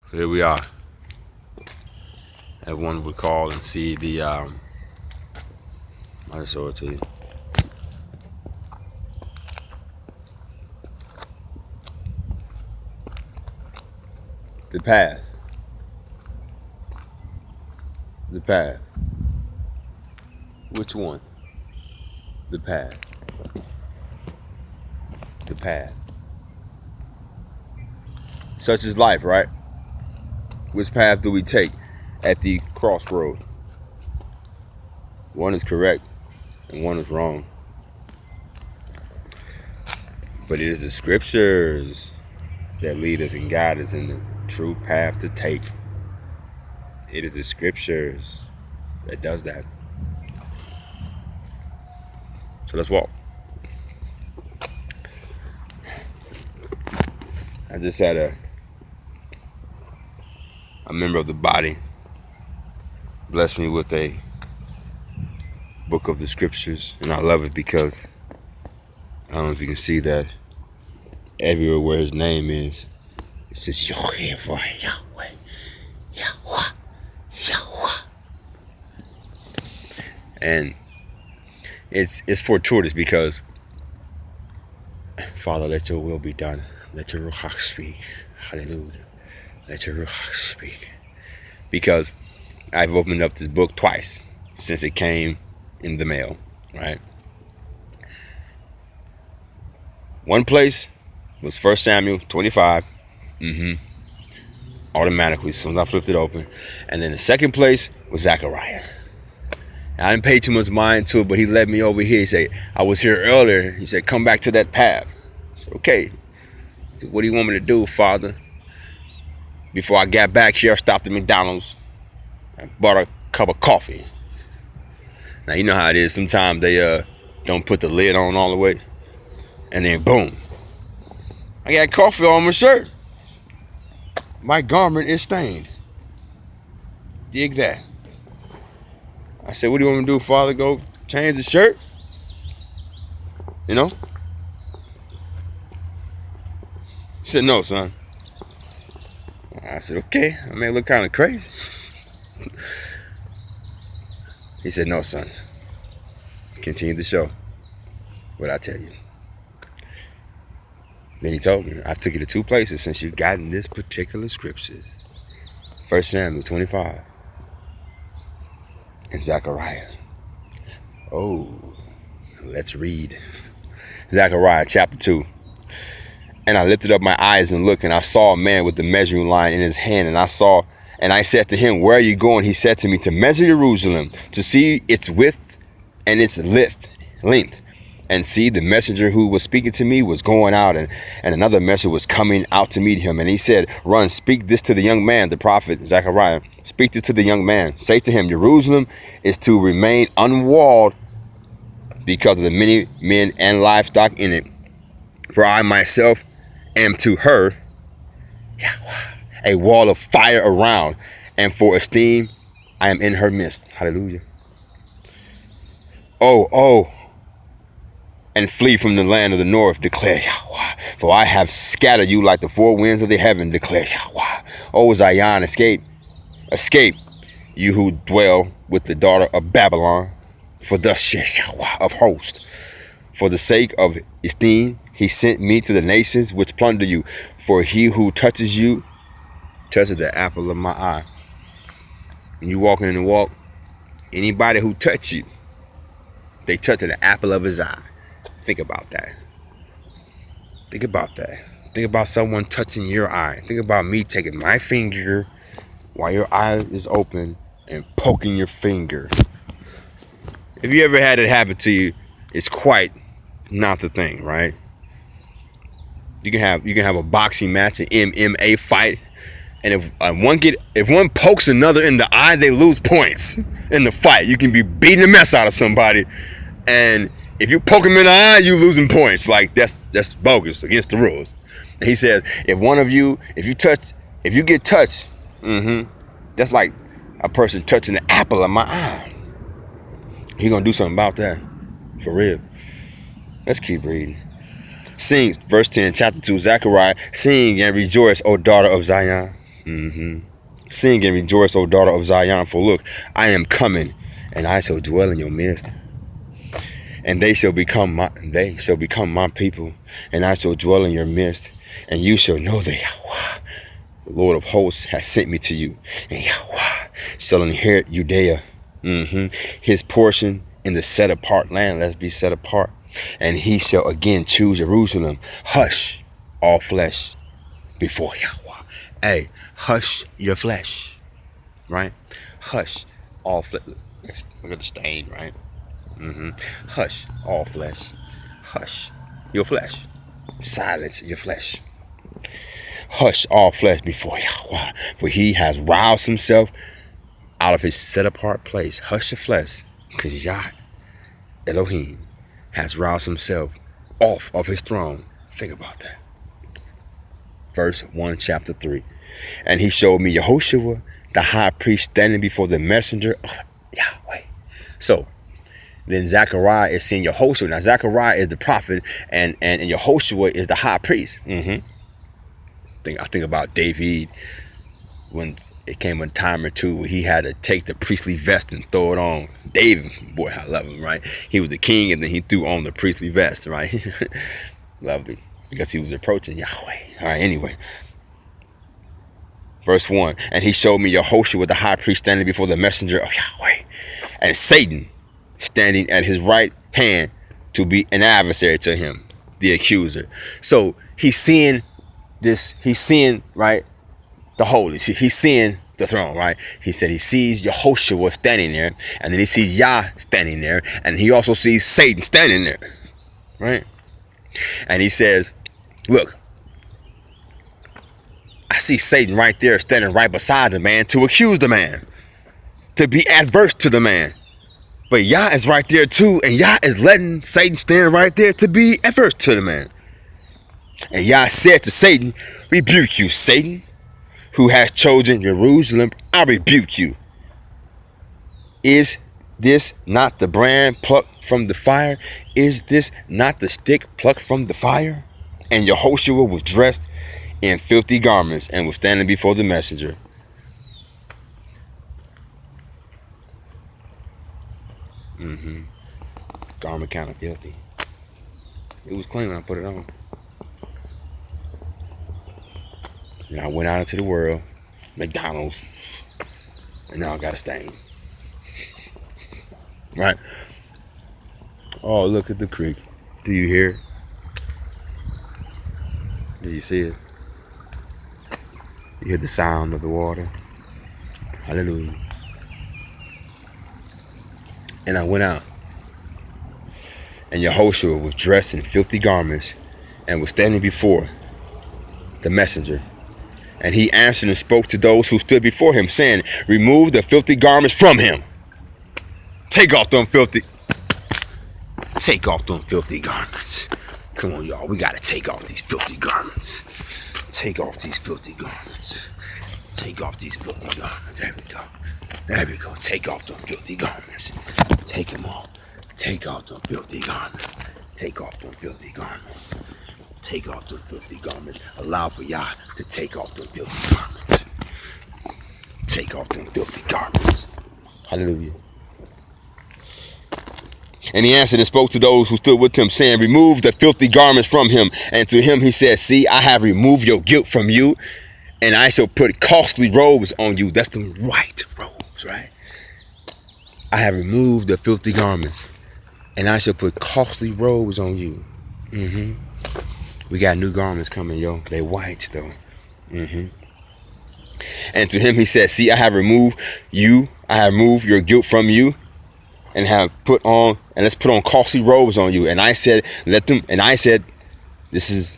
So here we are. Everyone would call and see the I'll just show it to you. The path. The path. Which one? The path. The path. Such is life, right? Which path do we take at the crossroad? One is correct and one is wrong. But it is the scriptures that lead us and guide us in the true path to take. It is the scriptures that does that. So let's walk. I just had a member of the body bless me with a book of the scriptures, and I love it because I don't know if you can see that everywhere where his name is, it says Yahweh, Yahweh, Yahweh, Yahweh. And it's fortuitous because, Father, let your will be done. Let your Ruach speak. Hallelujah. Let your Ruach speak. Because I've opened up this book twice since it came in the mail, right? One place was 1 Samuel 25. Automatically, as soon as I flipped it open. And then the second place was Zechariah. I didn't pay too much mind to it, but he led me over here. He said, I was here earlier. He said, come back to that path. I said, okay. He said, what do you want me to do, Father? Before I got back here, I stopped at McDonald's. I bought a cup of coffee. Now, you know how it is. Sometimes they don't put the lid on all the way. And then, boom. I got coffee on my shirt. My garment is stained. Dig that. I said, what do you want me to do, Father? Go change the shirt? You know? He said, no, son. I said, okay. I may look kind of crazy. He said, no, son. Continue the show. What I tell you. Then he told me, I took you to two places since you've gotten this particular scripture. 1 Samuel 25 and Zechariah. Oh, let's read. Zechariah chapter 2. And I lifted up my eyes and looked, and I saw a man with the measuring line in his hand. And I said to him, where are you going? He said to me, to measure Jerusalem, to see its width and its length. And see, the messenger who was speaking to me was going out, and another messenger was coming out to meet him. And he said, run, speak this to the young man, the prophet Zechariah. Speak this to the young man. Say to him, Jerusalem is to remain unwalled because of the many men and livestock in it. For I myself am to her a wall of fire around, and for esteem I am in her midst. Hallelujah. Oh, and flee from the land of the north, declares Yahweh. For I have scattered you like the four winds of the heaven, declares Yahweh. O Zion, escape, you who dwell with the daughter of Babylon. For thus says Yahweh of hosts, for the sake of esteem, he sent me to the nations which plunder you. For he who touches you, touches the apple of my eye. When you walking in the walk, anybody who touch you, they touch the apple of his eye. Think about that. Think about that. Think about someone touching your eye. Think about me taking my finger while your eye is open and poking your finger. If you ever had it happen to you, it's quite not the thing, right? You can have a boxing match, an MMA fight, and if one pokes another in the eye, they lose points in the fight. You can be beating the mess out of somebody, and if you poke him in the eye, you losing points. Like that's bogus, against the rules. And he says, if you get touched, that's like a person touching the apple of my eye. He gonna do something about that, for real. Let's keep reading. Sing, verse 10, chapter 2, Zechariah, sing and rejoice, O daughter of Zion. Sing and rejoice, O daughter of Zion, for look, I am coming, and I shall dwell in your midst. And they shall become my people, and I shall dwell in your midst, and you shall know that Yahweh, the Lord of hosts, has sent me to you, and Yahweh shall inherit Judea, his portion in the set apart land. Let's be set apart. And he shall again choose Jerusalem. Hush all flesh before Yahweh. Hey, hush your flesh, right? Hush all flesh. Look at the stain, right? Hush all flesh. Hush your flesh. Silence your flesh. Hush all flesh before Yahweh, for he has roused himself out of his set apart place. Hush your flesh, because Yah Elohim has roused himself off of his throne. Think about that. Verse 1, chapter 3. And he showed me Yehoshua, the high priest, standing before the messenger of Yahweh. So then Zechariah is seeing Yehoshua. Now Zechariah is the prophet, and Yehoshua is the high priest. I think about David, when it came a time or two where he had to take the priestly vest and throw it on. David, boy, I love him, right? He was the king, and then he threw on the priestly vest, right? Lovely, because he was approaching Yahweh. All right, anyway. Verse 1, and he showed me Yehoshua, the high priest, standing before the messenger of Yahweh, and Satan standing at his right hand to be an adversary to him, the accuser. So he's seeing this, right, the holy. He's seeing the throne, right? He said he sees Yehoshua standing there, and then he sees Yah standing there, and he also sees Satan standing there, right? And he says, look, I see Satan right there standing right beside the man to accuse the man, to be adverse to the man. But Yah is right there too, and Yah is letting Satan stand right there to be adverse to the man. And Yah said to Satan, rebuke you, Satan, who has chosen Jerusalem. I rebuke you. Is this not the brand plucked from the fire? Is this not the stick plucked from the fire? And Yehoshua was dressed in filthy garments and was standing before the messenger. Garment kind of filthy. It was clean when I put it on. And I went out into the world, McDonald's, and now I got a stain. Right? Oh, look at the creek. Do you hear it? Do you see it? You hear the sound of the water? Hallelujah. And I went out, and Yehoshua was dressed in filthy garments and was standing before the messenger. And he answered and spoke to those who stood before him, saying, remove the filthy garments from him. Take off them filthy garments. Come on, y'all. We got to take off these filthy garments. Take off these filthy garments. Take off these filthy garments. There we go. There we go. Take off them filthy garments. Take them off. Take off them filthy garments. Take off them filthy garments. Take off them filthy garments. Allow for Yah to take off them filthy garments. Take off them filthy garments. Hallelujah. And he answered and spoke to those who stood with him, saying, remove the filthy garments from him. And to him he said, see, I have removed your guilt from you, and I shall put costly robes on you. That's the white robes, right? I have removed the filthy garments, and I shall put costly robes on you. We got new garments coming, yo. They white, though. And to him he said, see, I have removed your guilt from you, and have put on, and let's put on costly robes on you. And I said, this is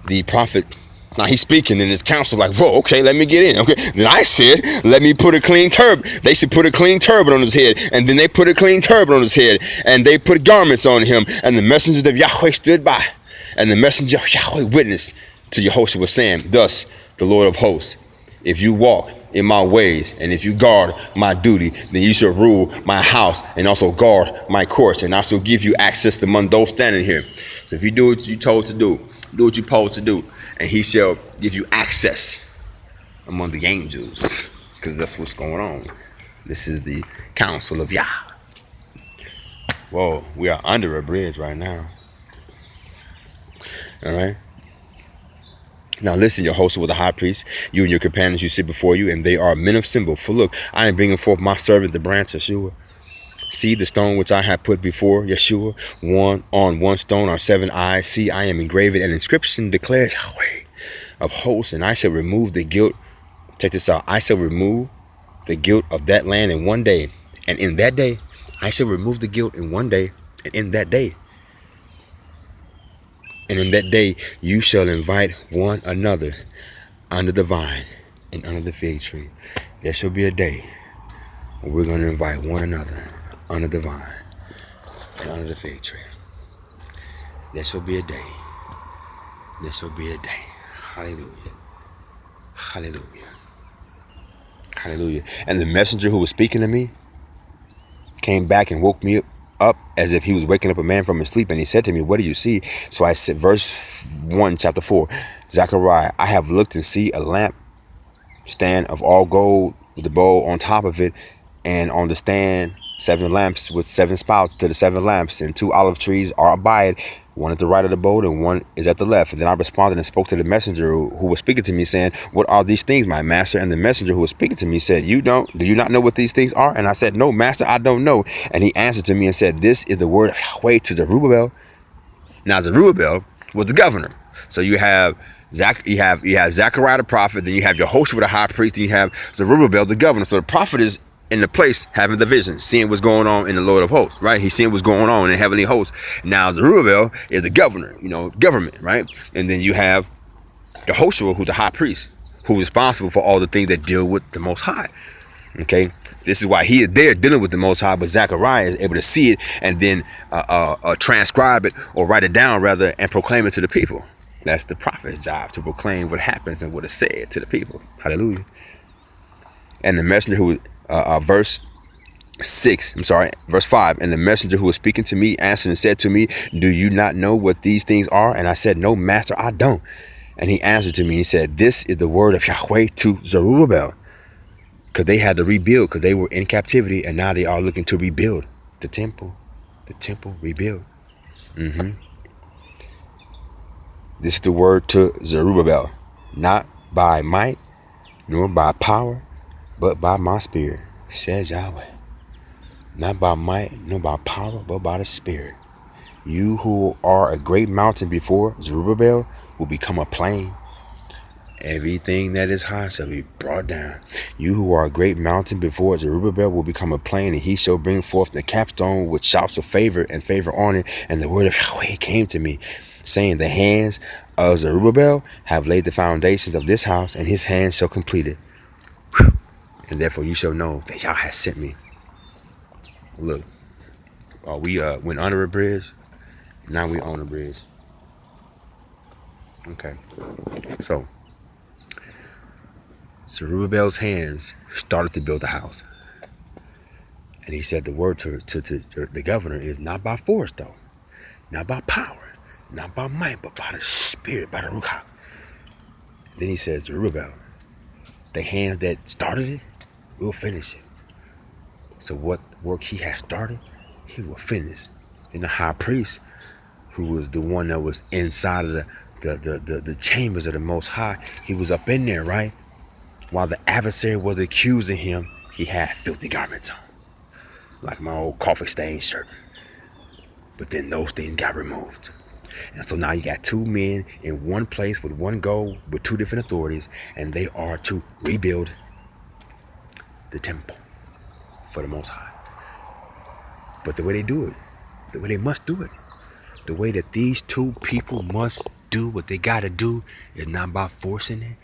the prophet. Now he's speaking in his council like, whoa, okay, let me get in. Okay. Then I said, let me put a clean turban. They should put a clean turban on his head. And then they put a clean turban on his head. And they put garments on him. And the messengers of Yahweh stood by. And the messenger of Yahweh witnessed to Yehoshua, saying, thus the Lord of hosts, if you walk in my ways, and if you guard my duty, then you shall rule my house and also guard my courts, and I shall give you access among those standing here. So if you do what you're told to do, do what you're supposed to do, and he shall give you access among the angels, because that's what's going on. This is the council of Yah. Whoa, we are under a bridge right now. All right. Now listen, your host with the high priest, you and your companions you sit before you, and they are men of symbol. For look, I am bringing forth my servant, the branch Yeshua. See the stone which I have put before Yeshua. On one stone are 7 eyes. See, I am engraving an inscription, declares Yahweh of hosts, and I shall remove the guilt. Check this out. I shall remove the guilt of that land in one day. And in that day, I shall remove the guilt in one day. And in that day, you shall invite one another under the vine and under the fig tree. There shall be a day when we're going to invite one another under the vine and under the fig tree. There shall be a day. There shall be a day. Hallelujah. Hallelujah. Hallelujah. And the messenger who was speaking to me came back and woke me up as if he was waking up a man from his sleep. And he said to me, what do you see? So I said, verse 1, chapter 4, Zechariah, I have looked and see a lamp stand of all gold with the bowl on top of it, and on the stand 7 lamps with 7 spouts to the 7 lamps, and 2 olive trees are by it, one at the right of the bowl and one is at the left. And then I responded and spoke to the messenger who was speaking to me, saying, what are these things, my master? And the messenger who was speaking to me said, do you not know what these things are? And I said, no, master, I don't know. And he answered to me and said, this is the word of Yahweh to Zerubbabel. Now Zerubbabel was the governor. So you have Zechariah the prophet, then you have Yehoshua the high priest, then you have Zerubbabel the governor. So the prophet is in the place having the vision, seeing what's going on in the Lord of hosts, right? He's seeing what's going on in the heavenly hosts. Now Zerubbabel is the governor, government, right? And then you have Yehoshua, who's the high priest, who's responsible for all the things that deal with the Most High. Okay, this is why he is there dealing with the Most High, but Zechariah is able to see it and then transcribe it, or write it down rather, and proclaim it to the people. That's the prophet's job, to proclaim what happens and what is said to the people. Hallelujah. And the messenger who verse 5, and the messenger who was speaking to me answered and said to me, do you not know what these things are? And I said, no, master, I don't. And he answered to me, he said, this is the word of Yahweh to Zerubbabel. Because they had to rebuild, because they were in captivity, and now they are looking to rebuild the temple. The temple rebuild. This is the word to Zerubbabel, not by might nor by power, but by my spirit, says Yahweh. Not by might nor by power, but by the spirit. You who are a great mountain before Zerubbabel will become a plain. Everything that is high shall be brought down. You who are a great mountain before Zerubbabel will become a plain, and he shall bring forth the capstone with shouts of favor and favor on it. And the word of Yahweh came to me, saying, the hands of Zerubbabel have laid the foundations of this house, and his hands shall complete it. And therefore you shall know that Yah has sent me. Look, we went under a bridge, now we on a bridge. Okay, so Zerubbabel's hands started to build the house. And he said the word to the governor is not by force, though. Not by power. Not by might, but by the spirit, by the Ruach. Then he says, Zerubbabel, the hands that started it will finish it. So what work he has started, he will finish. Then the high priest, who was the one that was inside of the chambers of the Most High, he was up in there, right? While the adversary was accusing him, he had filthy garments on, like my old coffee stained shirt. But then those things got removed. And so now you got 2 men in one place with one goal, with 2 different authorities, and they are to rebuild the temple for the Most High. But the way they do it, the way they must do it, the way that these 2 people must do what they got to do is not by forcing it,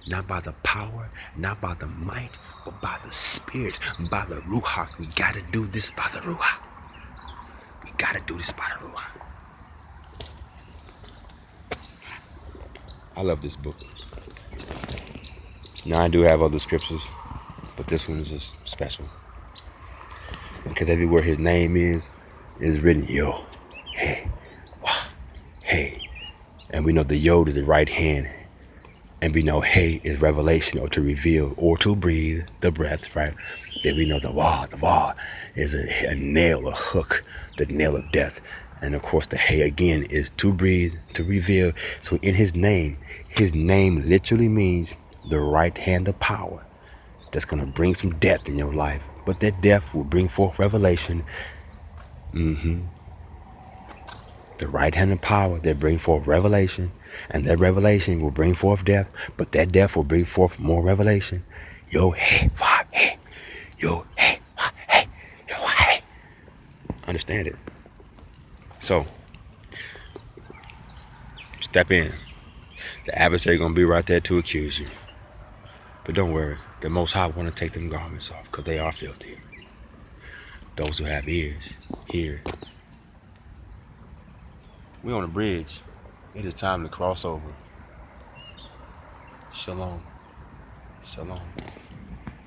not by the power, not by the might, but by the spirit, by the Ruach. We got to do this by the Ruach. We got to do this by the Ruach. I love this book. Now I do have other scriptures, but this one is just special. Because everywhere his name is written Yo, Hey, Wah, Hey. And we know the Yod is the right hand And we know hey is revelation, or to reveal, or to breathe, the breath, right? Then we know the wah is a nail, a hook, the nail of death. And of course the hey again is to breathe, to reveal. So in his name literally means the right hand of power. That's gonna bring some death in your life. But that death will bring forth revelation. The right hand of power that bring forth revelation, and that revelation will bring forth death, but that death will bring forth more revelation. Yo hey, wah, hey, yo hey, wah, hey, yo hey. Understand it. So step in. The adversary gonna be right there to accuse you. But don't worry, the Most High want to take them garments off because they are filthy. Those who have ears, hear. We on a bridge. It is time to cross over. Shalom. Shalom.